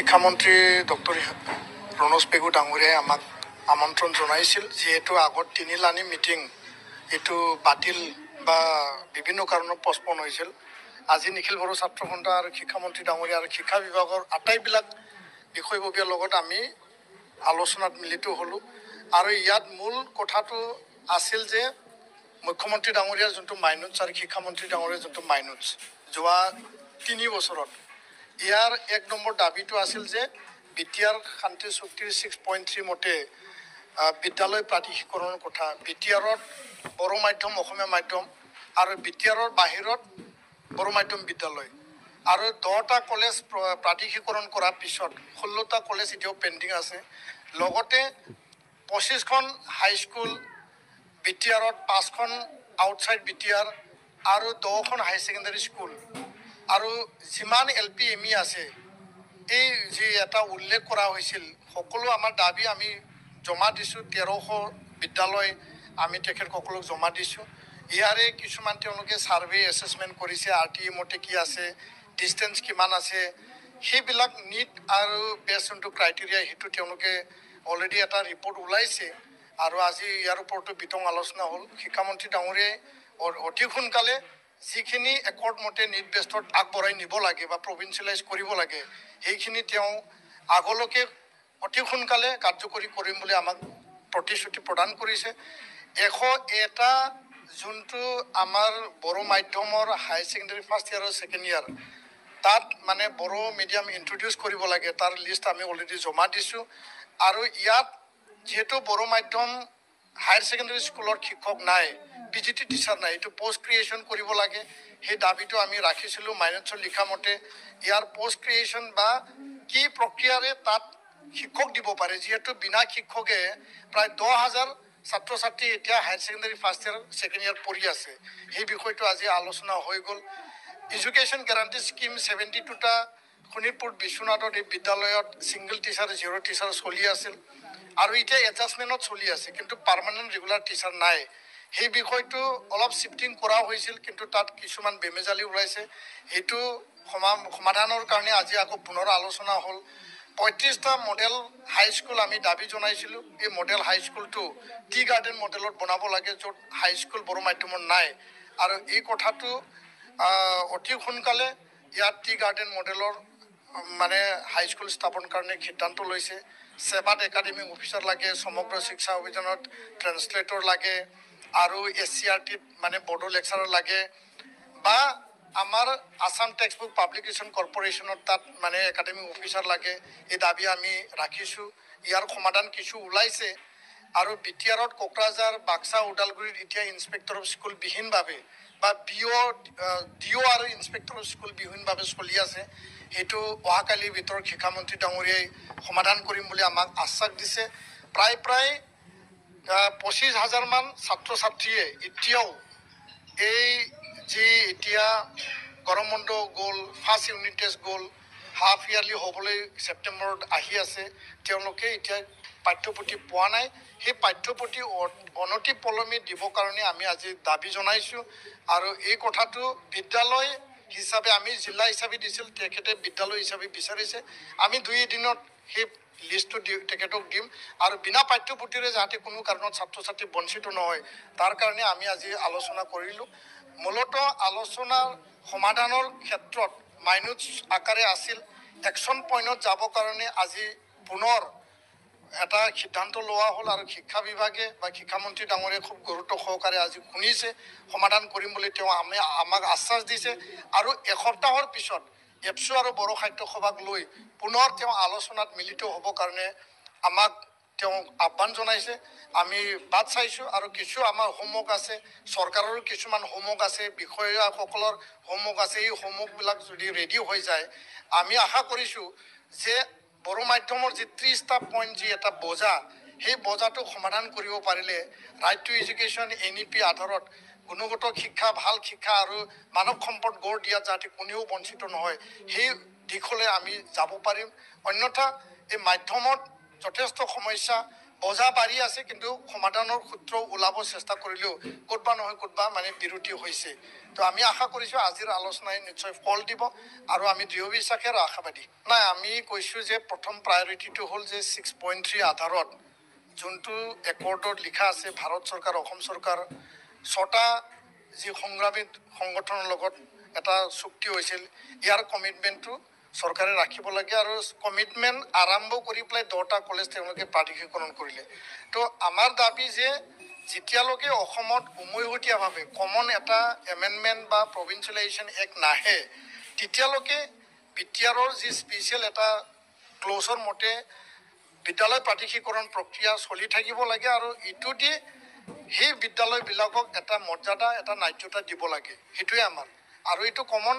শিক্ষামন্ত্ৰী ডক্টৰ ৰণোজ পেগু ডাঙৰীয়াই আমাক আমন্ত্ৰণ জনাইছিল, যিহেতু আগত তিনিলানি মিটিং এইটো বাতিল বা বিভিন্ন কাৰণত পষ্টপন হৈছিল। আজি নিখিল বড়ো ছাত্ৰ সন্থা আৰু শিক্ষামন্ত্ৰী ডাঙৰীয়া আৰু শিক্ষা বিভাগৰ আটাইবিলাক বিষয়ববীয়াৰ লগত আমি আলোচনাত মিলিত হ'লোঁ। আৰু ইয়াত মূল কথাটো আছিল যে মুখ্যমন্ত্ৰী ডাঙৰীয়াৰ যোনটো মাইনুটছ আৰু শিক্ষামন্ত্ৰী ডাঙৰীয়াৰ যোনটো মাইনুটছ যোৱা 3 বছৰত, ইয়াৰ 1 নম্বৰ দাবীটো আছিল যে বিটিআৰ শান্তি চুক্তিৰ 6.3 মতে বিদ্যালয় প্ৰাদেশিকৰণৰ কথা, বিটিআৰত বড়ো মাধ্যম, অসমীয়া মাধ্যম আৰু বিটিআৰৰ বাহিৰত বড়ো মাধ্যম বিদ্যালয় আৰু 10টা কলেজ প্ৰাদেশিকৰণ কৰাৰ পিছত 16টা কলেজ এতিয়াও পেণ্ডিং আছে। লগতে 25খন হাইস্কুল বিটিআৰত, 5খন আউটছাইড বিটিআৰ আৰু 10খন হাই ছেকেণ্ডাৰী স্কুল আৰু যিমান LP ME আছে, এই যি এটা উল্লেখ কৰা হৈছিল সকলো আমাৰ দাবী আমি জমা দিছোঁ। 1300 বিদ্যালয় আমি তেখেতসকলক জমা দিছোঁ। ইয়াৰে কিছুমান তেওঁলোকে ছাৰ্ভে এছেছমেণ্ট কৰিছে, RTE মতে কি আছে, ডিষ্টেঞ্চ কিমান আছে, সেইবিলাক নিট আৰু বেষ্ট যোনটো ক্ৰাইটেৰিয়া সেইটো তেওঁলোকে অলৰেডি এটা ৰিপৰ্ট ওলাইছে আৰু আজি ইয়াৰ ওপৰতো বিতং আলোচনা হ'ল। শিক্ষামন্ত্ৰী ডাঙৰীয়াই অতি সোনকালে যিখিনি একৰ্ড মতে নিট বেষ্টত আগবঢ়াই নিব লাগে বা প্ৰভিঞ্চিয়েলাইজ কৰিব লাগে, সেইখিনি তেওঁ আগলৈকে অতি সোনকালে কাৰ্যকৰী কৰিম বুলি আমাক প্ৰতিশ্ৰুতি প্ৰদান কৰিছে। 101টা যোনটো আমাৰ বড়ো মাধ্যমৰ হাই ছেকেণ্ডাৰী ফাৰ্ষ্ট ইয়াৰ আৰু ছেকেণ্ড ইয়াৰ, তাত মানে বড়ো মিডিয়াম ইন্ট্ৰডিউচ কৰিব লাগে, তাৰ লিষ্ট আমি অলৰেডি জমা দিছোঁ। আৰু ইয়াত যিহেতু বড়ো মাধ্যম হায়াৰ ছেকেণ্ডাৰী স্কুলত শিক্ষক নাই, PGT টিচাৰ নাই, এইটো পষ্ট ক্ৰিয়েশ্যন কৰিব লাগে, সেই দাবীটো আমি ৰাখিছিলোঁ। মাইনুটছত লিখা মতে ইয়াৰ পষ্ট ক্ৰিয়েশ্যন বা কি প্ৰক্ৰিয়াৰে তাত শিক্ষক দিব পাৰে, যিহেতু বিনা শিক্ষকে প্ৰায় 10,000 ছাত্ৰ ছাত্ৰী এতিয়া higher secondary first year second year পঢ়ি আছে। সেই বিষয়টো আজি আলোচনা হৈ গ'ল। এডুকেশ্যন গেৰাণ্টি স্কিম 72টা শোণিতপুৰ বিশ্বনাথত এই বিদ্যালয়ত ছিংগল টিচাৰ, 0 টিচাৰ চলি আছিল আৰু এতিয়া এডজাষ্টমেণ্টত চলি আছে, কিন্তু পাৰ্মানেণ্ট ৰেগুলাৰ টিচাৰ নাই। সেই বিষয়টো অলপ শিফটিং কৰা হৈছিল, কিন্তু তাত কিছুমান বেমেজালি ওলাইছে। সেইটো সমাধানৰ কাৰণে আজি আকৌ পুনৰ আলোচনা হ'ল। 35টা মডেল হাইস্কুল আমি দাবী জনাইছিলোঁ। এই মডেল হাইস্কুলটো টি গাৰ্ডেন মডেলত বনাব লাগে, য'ত হাইস্কুল বড়ো মাধ্যমত নাই। আৰু এই কথাটো অতি সোনকালে ইয়াত টি গাৰ্ডেন মডেলৰ মানে হাইস্কুল স্থাপন কাৰণে সিদ্ধান্ত লৈছে। সেৱাত একাডেমিক অফিচাৰ লাগে, সমগ্ৰ শিক্ষা অভিযানত ট্ৰেন্সলেটৰ লাগে আৰু SCRTত মানে বড়ো লেকচাৰৰ লাগে, বা আমাৰ আছাম টেক্সট বুক পাব্লিকেশ্যন কৰ্পৰেশ্যনত তাত মানে একাডেমিক অফিচাৰ লাগে। এই দাবী আমি ৰাখিছোঁ। ইয়াৰ সমাধান কিছু ওলাইছে। আৰু বিটিআৰত কোকৰাঝাৰ, বাক্সা, ওদালগুৰিত এতিয়া ইনস্পেক্টৰ অফ স্কুল বিহীনভাৱে বা DO আৰু ইনস্পেক্টৰ অফ স্কুল বিহীনভাৱে চলি আছে। সেইটো অহাকালিৰ ভিতৰত শিক্ষামন্ত্ৰী ডাঙৰীয়াই সমাধান কৰিম বুলি আমাক আশ্বাস দিছে। প্ৰায় 25,000 মান ছাত্ৰ ছাত্ৰীয়ে এতিয়াও এই যি এতিয়া গৰম বন্ধ গ'ল, ফাৰ্ষ্ট ইউনিট টেষ্ট গ'ল, হাফ ইয়াৰলি হ'বলৈ ছেপ্টেম্বৰত আহি আছে, তেওঁলোকে এতিয়া পাঠ্যপুথি পোৱা নাই। সেই পাঠ্যপুথি অনতি পলমে দিবৰ কাৰণে আমি আজি দাবী জনাইছোঁ। আৰু এই কথাটো বিদ্যালয় হিচাপে আমি জিলা হিচাপে দিছিল, তেখেতে বিদ্যালয় হিচাপে বিচাৰিছে। আমি 2 এদিনত সেই লিষ্টটো তেখেতক দিম আৰু বিনা পাঠ্যপুথিৰে যাতে কোনো কাৰণত ছাত্ৰ ছাত্ৰী বঞ্চিত নহয়, তাৰ কাৰণে আমি আজি আলোচনা কৰিলোঁ। মূলতঃ আলোচনাৰ সমাধানৰ ক্ষেত্ৰত মাইনুটছ আকাৰে আছিল। একশ্যন পইণ্টত যাবৰ কাৰণে আজি পুনৰ এটা সিদ্ধান্ত লোৱা হ'ল আৰু শিক্ষা বিভাগে বা শিক্ষামন্ত্ৰী ডাঙৰীয়াই খুব গুৰুত্ব সহকাৰে আজি শুনিছে, সমাধান কৰিম বুলি তেওঁ আমাক আশ্বাস দিছে। আৰু এসপ্তাহৰ পিছত এপছু আৰু বড়ো সাহিত্য সভাক লৈ পুনৰ তেওঁ আলোচনাত মিলিত হ'বৰ কাৰণে আমাক তেওঁ আহ্বান জনাইছে। আমি বাট চাইছোঁ আৰু কিছু আমাৰ হোমৱৰ্ক আছে, চৰকাৰৰো কিছুমান হোমৱৰ্ক আছে, বিষয়াসকলৰ হোমৱৰ্ক আছে। এই হোমৱৰ্কবিলাক যদি ৰেডি হৈ যায়, আমি আশা কৰিছোঁ যে বড়ো মাধ্যমৰ যি 30টা পইণ্ট যি এটা বজা, সেই বজাটো সমাধান কৰিব পাৰিলে ৰাইট টু এডুকেশ্যন NEP আধাৰত গুণগত শিক্ষা, ভাল শিক্ষা আৰু মানৱ সম্পদ গঢ় দিয়াত যাতে কোনেও বঞ্চিত নহয়, সেই দিশলৈ আমি যাব পাৰিম। অন্যথা এই মাধ্যমত যথেষ্ট সমস্যা, বজা বাঢ়ি আছে কিন্তু সমাধানৰ সূত্ৰ ওলাব চেষ্টা কৰিলেও ক'তবা নহয় ক'তবা মানে বিৰতি হৈছে তো আমি আশা কৰিছোঁ আজিৰ আলোচনাই নিশ্চয় ফল দিব আৰু আমি দৃঢ় বিশ্বাসে আৰু আশাবাদী নাই আমি কৈছোঁ যে প্ৰথম প্ৰায়ৰিটিটো হ'ল যে 6.3 আধাৰত যোনটো একৰ্ডত লিখা আছে ভাৰত চৰকাৰ অসম চৰকাৰ ছটা যি সংগ্ৰামী সংগঠনৰ লগত এটা চুক্তি হৈছিল ইয়াৰ কমিটমেণ্টটো চৰকাৰে ৰাখিব লাগে আৰু কমিটমেণ্ট আৰম্ভ কৰি পেলাই 10টা কলেজ তেওঁলোকে প্ৰাধিকৰণ কৰিলে তো আমাৰ দাবী যে যেতিয়ালৈকে অসমত উমৈহতীয়াভাৱে কমন এটা এমেণ্ডমেণ্ট বা প্ৰভিঞ্চিয়েলাইজেশ্যন এক্ট নাহে তেতিয়ালৈকে বিটিআৰৰ যি স্পেচিয়েল এটা ক্লজৰ মতে বিদ্যালয় প্ৰাধিকৰণ প্ৰক্ৰিয়া চলি থাকিব লাগে আৰু ইটো দি সেই বিদ্যালয়বিলাকক এটা মৰ্যাদা এটা ন্যায্যতা দিব লাগে সেইটোৱে আমাৰ আৰু এইটো কমন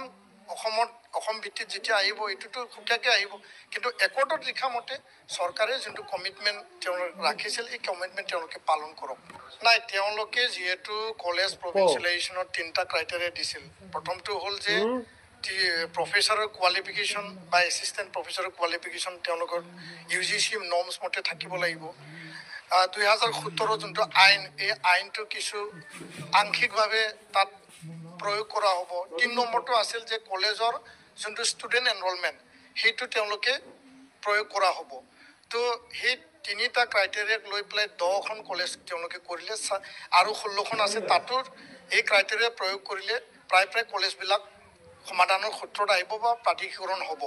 অসম ভিত্তিত যেতিয়া আহিব এইটোতো সুকীয়াকৈ আহিব কিন্তু একৰ্ডত লিখা মতে চৰকাৰে যোনটো কমিটমেণ্ট তেওঁলোকে ৰাখিছিল এই কমিটমেণ্ট তেওঁলোকে পালন কৰক নাই তেওঁলোকে যিহেতু কলেজ প্ৰভিঞ্চিয়েলাইজেশ্যনত 3টা ক্ৰাইটেৰিয়া দিছিল প্ৰথমটো হ'ল যে প্ৰফেচাৰৰ কোৱালিফিকেশ্যন বা এছিষ্টেণ্ট প্ৰফেচাৰৰ কোৱালিফিকেশ্যন তেওঁলোকৰ UGC নৰ্মছ মতে থাকিব লাগিব 2017 যোনটো আইন এই আইনটো কিছু আংশিকভাৱে তাত প্ৰয়োগ কৰা হ'ব 3 নম্বৰটো আছিল যে কলেজৰ যোনটো ষ্টুডেণ্ট এনৰলমেণ্ট সেইটো তেওঁলোকে প্ৰয়োগ কৰা হ'ব তো সেই 3টা ক্ৰাইটেৰিয়াক লৈ পেলাই 10খন কলেজ তেওঁলোকে কৰিলে আৰু 16খন আছে তাতো এই ক্ৰাইটেৰিয়া প্ৰয়োগ কৰিলে প্ৰায় কলেজবিলাক সমাধানৰ সূত্ৰত আহিব বা প্ৰাধিকৰণ হ'ব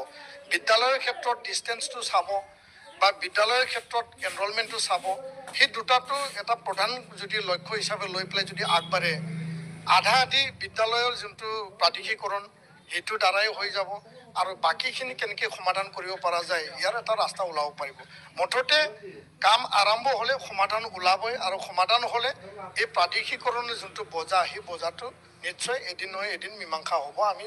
বিদ্যালয়ৰ ক্ষেত্ৰত ডিষ্টেঞ্চটো চাব বা বিদ্যালয়ৰ ক্ষেত্ৰত এনৰলমেণ্টটো চাব সেই দুটাটো এটা প্ৰধান যদি লক্ষ্য হিচাপে লৈ পেলাই যদি আগবাঢ়ে আধা আধি বিদ্যালয়ৰ যোনটো প্ৰাধিকৰণ সেইটো দ্বাৰাই হৈ যাব আৰু বাকীখিনি কেনেকৈ সমাধান কৰিব পৰা যায় ইয়াৰ এটা ৰাস্তা ওলাব পাৰিব মুঠতে কাম আৰম্ভ হ'লে সমাধান ওলাবই আৰু সমাধান হ'লে এই প্ৰাধিকৰণৰ যোনটো বজা সেই বজাটো নিশ্চয় এদিন নহয় এদিন মীমাংসা হ'ব আমি